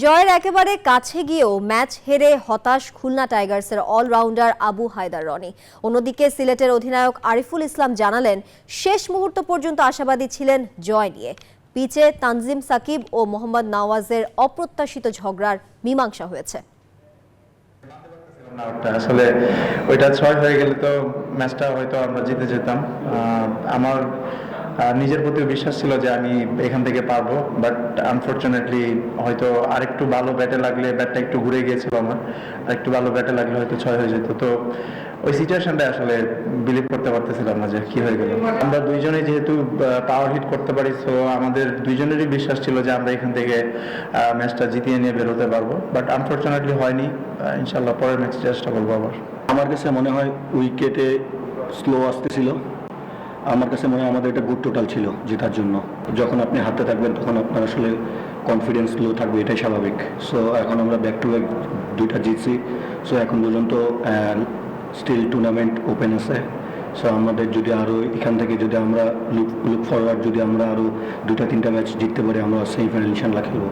জয়ের একেবারে কাছে গিয়েও ম্যাচ হেরে হতাশ খুলনা টাইগার্সের অলরাউন্ডার আবু হায়দার রনি। অন্যদিকে সিলেটের অধিনায়ক আরিফুল ইসলাম জানালেন, শেষ মুহূর্ত পর্যন্ত আশাবাদী ছিলেন জয় নিয়ে। পিচে তানজিম সাকিব ও মোহাম্মদ নওয়াজের অপ্রত্যাশিত ঝগড়ার মীমাংসা হয়েছে। আসলে ওইটা 6 হয়ে গেলে তো ম্যাচটা হয়তো আমরা জিতে যেতাম। আমার নিজের প্রতি বিশ্বাস ছিল যে আমি এখান থেকে পারবো, বাট আনফরচুনেটলি হয়তো আরেকটু ভালো ব্যাটে লাগলে, ব্যাটটা একটু ঘুরে গিয়েছিল আমার, আরেকটু ভালো ব্যাটে লাগলে হয়তো 6 হয়ে যেত। তো ওই সিচুয়েশনটা আসলে বিলিভ করতে পারতেছিলাম না যে কি হয়ে গেল। আমরা দুইজনেই যেহেতু পাওয়ার হিট করতে পারি, সো আমাদের দুইজনেরই বিশ্বাস ছিল যে আমরা এখান থেকে ম্যাচটা জিতিয়ে নিয়ে বের হতে পারবো, বাট আনফরচুনেটলি হয়নি। ইনশাল্লাহ পরের ম্যাচ চেষ্টা করবো আবার। আমার কাছে মনে হয় উইকেটে স্লো আসতেছিল। আমার কাছে মনে হয় আমাদের এটা গুড টোটাল ছিল জেতার জন্য। যখন আপনি হাতে থাকবেন তখন আপনার আসলে কনফিডেন্স লো থাকবে, এটাই স্বাভাবিক। সো এখন আমরা ব্যাক টু ব্যাক দুইটা জিতছি। সো এখন পর্যন্ত স্টিল টুর্নামেন্ট ওপেন আছে। সো আমাদের যদি আরও এখান থেকে যদি আমরা লুক ফরওয়ার্ড, যদি আমরা আরও 2-3টা ম্যাচ জিততে পারি, আমরা সেমিফাইনাল ইনশাল্লাহ খেলবো।